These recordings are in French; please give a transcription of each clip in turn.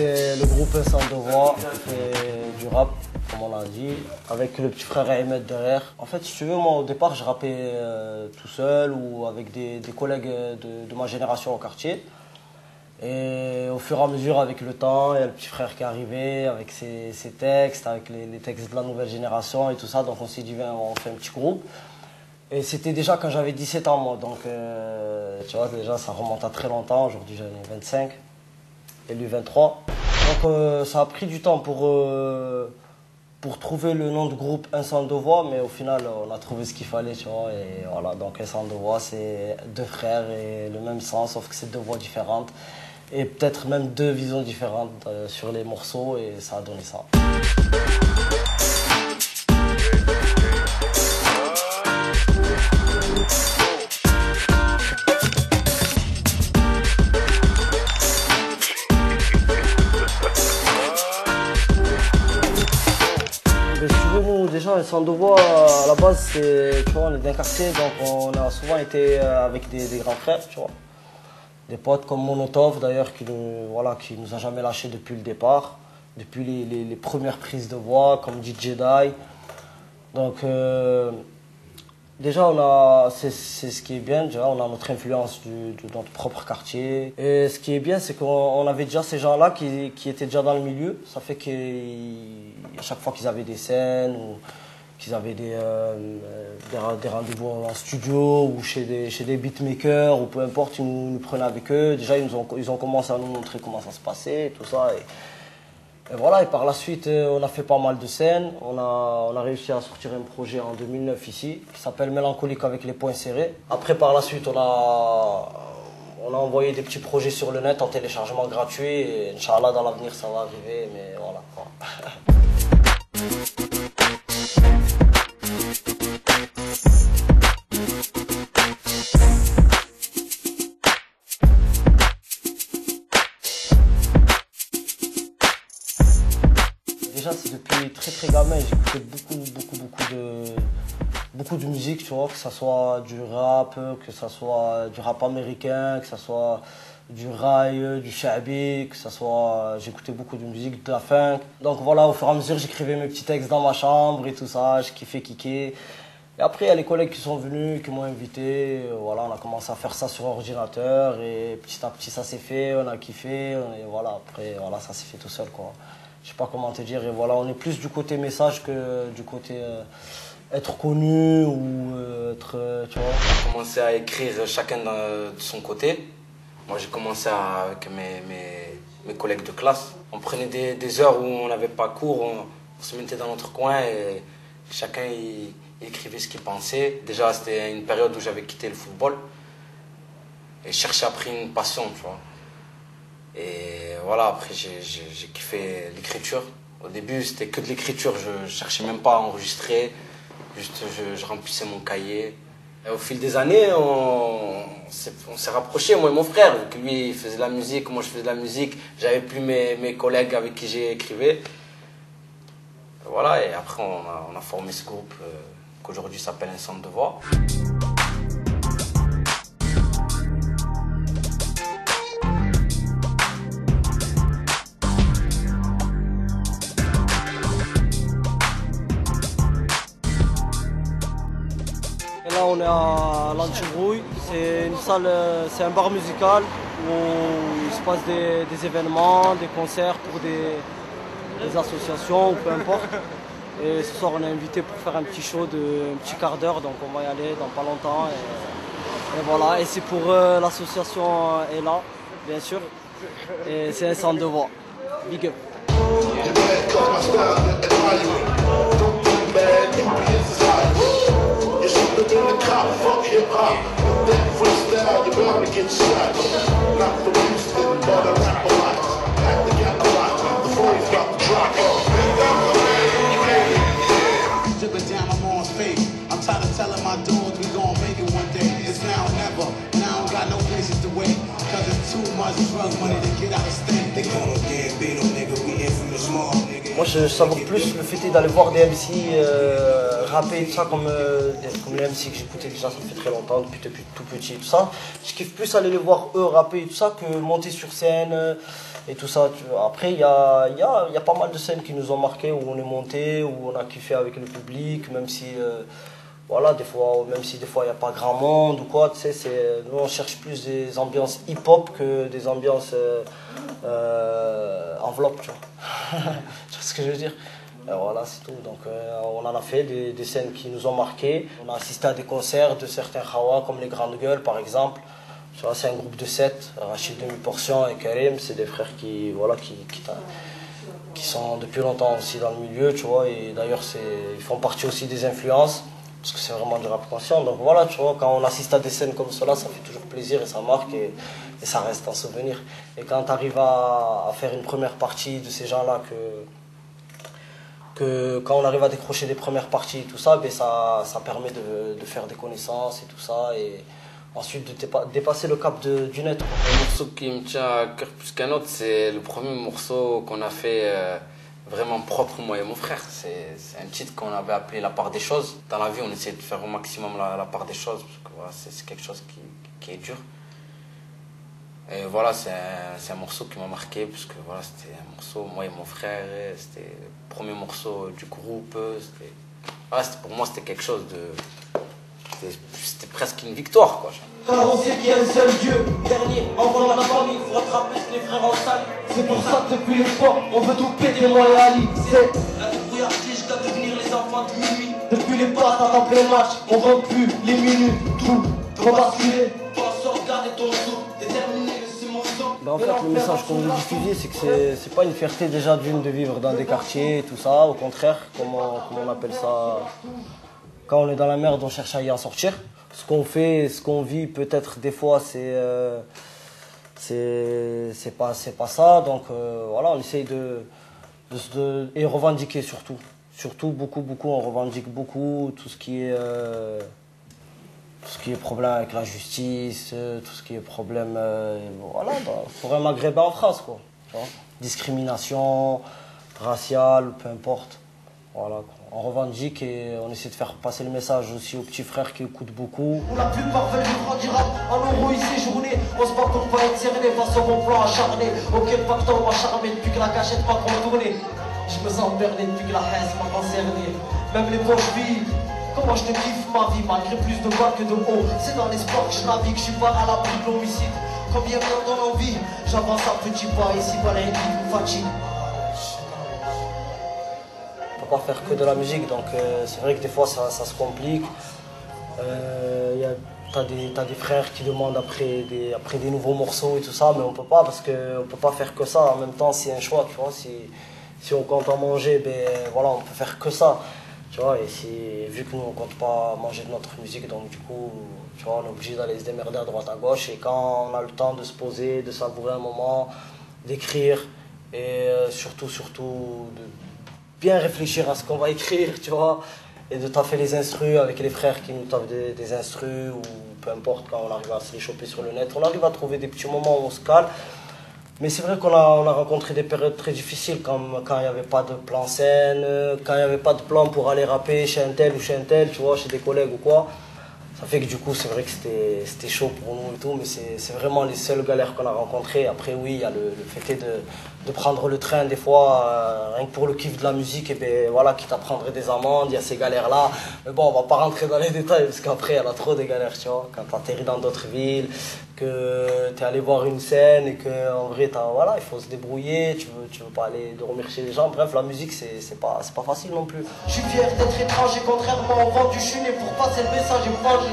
c'est le groupe Sans Devoir qui fait du rap, comme on l'a dit, avec le petit frère Ahmed derrière. En fait, si tu veux, moi au départ, je rappais tout seul ou avec des collègues de ma génération au quartier. Et au fur et à mesure, avec le temps, il y a le petit frère qui est arrivé avec ses textes, avec les textes de la nouvelle génération et tout ça. Donc on s'est dit, viens, on fait un petit groupe. Et c'était déjà quand j'avais 17 ans, moi. Donc, tu vois, déjà, ça remonte à très longtemps. Aujourd'hui, j'en ai 25 et lui 23. Donc, ça a pris du temps pour trouver le nom de groupe Un Sans Deux Voix. Mais au final, on a trouvé ce qu'il fallait, tu vois. Et voilà, donc Un Sans Deux Voix, c'est deux frères et le même sens, sauf que c'est deux voix différentes. Et peut-être même deux visions différentes sur les morceaux. Et ça a donné ça. Déjà, Un Sans Deux Voix, à la base, tu vois, on est d'un quartier, donc on a souvent été avec des grands frères, tu vois. Des potes comme Monotov, d'ailleurs, qui nous a jamais lâchés depuis le départ, depuis les premières prises de voix, comme DJ Die. Donc, déjà, c'est ce qui est bien, déjà, on a notre influence de notre propre quartier. Et ce qui est bien, c'est qu'on avait déjà ces gens-là qui étaient déjà dans le milieu. Ça fait qu'à chaque fois qu'ils avaient des scènes ou qu'ils avaient des rendez-vous en studio ou chez des beatmakers ou peu importe, ils nous prenaient avec eux. Déjà, ils ont commencé à nous montrer comment ça se passait et tout ça. Et voilà, et par la suite, on a fait pas mal de scènes. On a réussi à sortir un projet en 2009 ici, qui s'appelle Mélancolique avec les poings serrés. Après, par la suite, on a envoyé des petits projets sur le net en téléchargement gratuit. Et Inch'Allah, dans l'avenir, ça va arriver, mais voilà, quoi. Déjà, c'est depuis très gamin, j'écoutais beaucoup de musique, tu vois, que ce soit du rap, que ce soit du rap américain, que ce soit du rail, du sha'bi, j'écoutais beaucoup de musique, de la funk. Donc voilà, au fur et à mesure, j'écrivais mes petits textes dans ma chambre et tout ça, je kiffais kicker. Et après, il y a les collègues qui sont venus, qui m'ont invité, voilà, on a commencé à faire ça sur ordinateur et petit à petit, ça s'est fait, on a kiffé, et voilà, après, voilà, ça s'est fait tout seul, quoi. Je sais pas comment te dire, et voilà, on est plus du côté message que du côté être connu ou être, tu vois. On a commencé à écrire chacun de son côté. Moi, j'ai commencé avec mes collègues de classe. On prenait des heures où on n'avait pas cours, on se mettait dans notre coin et chacun il écrivait ce qu'il pensait. Déjà, c'était une période où j'avais quitté le football et je cherchais après une passion, tu vois. Et voilà, après j'ai kiffé l'écriture. Au début, c'était que de l'écriture, je cherchais même pas à enregistrer, juste je remplissais mon cahier. Et au fil des années, on s'est rapprochés, moi et mon frère, vu que lui il faisait de la musique, moi je faisais de la musique, j'avais plus mes collègues avec qui j'écrivais. Voilà, et après on a formé ce groupe qu'aujourd'hui s'appelle Un Sans Deux Voix. Et là, on est à l'Antibrouille. C'est une salle, c'est un bar musical où il se passe des événements, des concerts pour des associations ou peu importe. Et ce soir, on est invité pour faire un petit show un petit quart d'heure, donc on va y aller dans pas longtemps. Et voilà, et c'est pour l'association Ella, bien sûr. Et c'est Un Sans Deux Voix. Big up. The cop, fuck hip-hop, that freestyle, you're bound to get shot. Not the Houston, but I rap a lot. Have to get a lot, the phone's got the drop off. Took it down, I'm on fake. I'm tired of telling my dogs we gon' make it one day. It's now or never, now I don't got no places to wait. Cause it's too much drug money to get out of state. They call us Gambino, nigga, we infamous small, nigga. Moi, je savoure plus le fait d'aller voir des MC rapper et tout ça, comme les MC que j'écoutais déjà, ça fait très longtemps, depuis tout petit et tout ça. Je kiffe plus aller les voir eux rapper et tout ça que monter sur scène, et tout ça. Après, il y a pas mal de scènes qui nous ont marqué, où on est monté, où on a kiffé avec le public, même si, voilà, des fois, même si des fois il n'y a pas grand monde ou quoi, tu sais, nous on cherche plus des ambiances hip-hop que des ambiances enveloppe, tu vois. Tu vois ce que je veux dire? Voilà, c'est tout. Donc, on en a fait des scènes qui nous ont marqués. On a assisté à des concerts de certains Khawa, comme les Grandes Gueules, par exemple. Tu vois, c'est un groupe de 7, Rachid Demi-Portion et Karim. C'est des frères qui, voilà, qui sont depuis longtemps aussi dans le milieu, tu vois. Et d'ailleurs, ils font partie aussi des influences, parce que c'est vraiment du rap conscient. Donc voilà, tu vois, quand on assiste à des scènes comme cela, ça fait toujours plaisir et ça marque et ça reste un souvenir. Et quand tu arrives à faire une première partie de ces gens-là, que quand on arrive à décrocher des premières parties et tout ça, ben ça permet de faire des connaissances et tout ça, et ensuite de dépasser le cap du net. Un morceau qui me tient à cœur plus qu'un autre, c'est le premier morceau qu'on a fait vraiment propre, moi et mon frère. C'est un titre qu'on avait appelé La part des choses. Dans la vie, on essaie de faire au maximum la part des choses, parce que voilà, c'est quelque chose qui est dur. Et voilà, c'est un morceau qui m'a marqué, parce que voilà, c'était un morceau, moi et mon frère, c'était le premier morceau du groupe. Voilà, pour moi, c'était quelque chose de... C'était presque une victoire, quoi. Car on sait qu'il y a un seul Dieu, dernier, enfant de la famille, faut rattraper les frères en salle. C'est pour ça que depuis l'espoir, on veut tout péter, moi et Ali. C'est la débrouillardise jusqu'à devenir les enfants de minuit. Depuis les passes à plein match, on vend plus les minutes, tout rebasculer. Pense à garder ton sou, déterminé, c'est mon sang. En fait, le message qu'on veut diffuser, c'est que c'est pas une fierté déjà d'une de vivre dans des quartiers et tout ça. Au contraire, comment on appelle ça, quand on est dans la merde, on cherche à y en sortir. Ce qu'on fait, ce qu'on vit, peut-être des fois, c'est pas ça. Donc voilà, on essaye et revendiquer surtout. Surtout beaucoup, on revendique beaucoup tout ce qui est problème avec la justice, tout ce qui est problème, voilà, pour un Maghrébin en France, quoi. Tu vois, discrimination raciale, peu importe. Voilà, quoi. On revendique et on essaie de faire passer le message aussi aux petits frères qui écoutent beaucoup. Pour la plupart veulent vivre en direct, en euros y séjourner. On se bat pour pas être cerné face au bon plan acharné. Auquel pacton m'a charmé depuis que la cachette m'a contourné. Je me sens berné depuis que la haine m'a concerné. Même les poches vides, comment je te kiffe ma vie malgré plus de bas que de haut. C'est dans l'espoir que je navigue, je suis pas à l'abri de l'homicide. Combien de temps dans l'envie, j'avance à petits pas, ici pas les me fatigue. Pas faire que de la musique, donc c'est vrai que des fois ça se complique. T'as des frères qui demandent après des nouveaux morceaux et tout ça, mais on peut pas, parce qu'on peut pas faire que ça. En même temps, c'est un choix, tu vois. Si on compte en manger, ben voilà, on peut faire que ça, tu vois. Et vu que nous on compte pas manger de notre musique, donc du coup, tu vois, on est obligé d'aller se démerder à droite à gauche. Et quand on a le temps de se poser, de savourer un moment, d'écrire, et surtout de bien réfléchir à ce qu'on va écrire, tu vois, et de taffer les instrus avec les frères qui nous taffent des instrus, ou peu importe, quand on arrive à se les choper sur le net, on arrive à trouver des petits moments où on se calme. Mais c'est vrai qu'on a rencontré des périodes très difficiles, comme quand il n'y avait pas de plan scène, quand il n'y avait pas de plan pour aller rapper chez un tel ou chez un tel, tu vois, chez des collègues ou quoi. Ça fait que du coup, c'est vrai que c'était chaud pour nous et tout, mais c'est vraiment les seules galères qu'on a rencontrées. Après, oui, il y a le fait de prendre le train des fois, rien que pour le kiff de la musique, et ben voilà, quitte à prendre des amendes, il y a ces galères-là. Mais bon, on va pas rentrer dans les détails, parce qu'après, il y en a trop des galères, tu vois. Quand t'atterris dans d'autres villes, que t'es allé voir une scène, et que en vrai, voilà, il faut se débrouiller, tu veux pas aller dormir chez les gens. Bref, la musique, c'est pas facile non plus. Je suis fier d'être étranger, contrairement au vendu, je suis né pour passer le message et manger.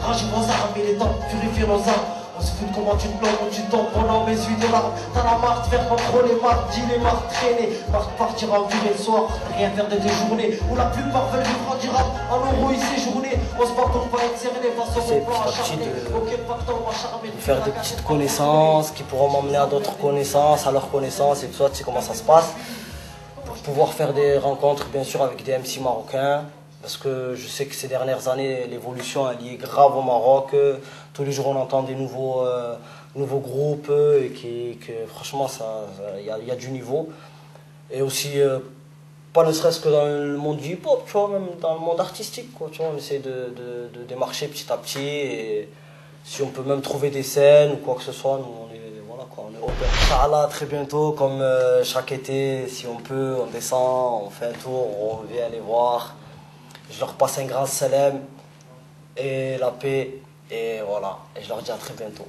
Rangez vos armes, il est temps de purifier nos âmes. On se fout de comment tu te plantes, quand tu tombes pendant mes yeux de larmes. T'en as marre de faire contrôler, marre de dîner, marre de traîner, marre de partir en ville le soir, rien faire de tes journées. Où la plupart veulent vivre en direct, en euros y séjourner. On se bat pour pas être cerné face au bon plan acharné. Auquel pacton m'a charmé. Faire des petites connaissances qui pourront m'emmener à d'autres connaissances, à leurs connaissances et tout ça, tu sais comment ça se passe. Pour pouvoir faire des rencontres, bien sûr, avec des MC marocains. Parce que je sais que ces dernières années, l'évolution elle y est grave au Maroc. Tous les jours, on entend des nouveaux groupes et que franchement, il y a du niveau. Et aussi, pas ne serait-ce que dans le monde du hip-hop, tu vois, même dans le monde artistique, quoi, tu vois, on essaie de démarcher petit à petit. Et si on peut même trouver des scènes ou quoi que ce soit, nous, on Inch'Allah, très bientôt, comme chaque été, si on peut, on descend, on fait un tour, on revient les voir. Je leur passe un grand salam et la paix, et voilà. Et je leur dis à très bientôt.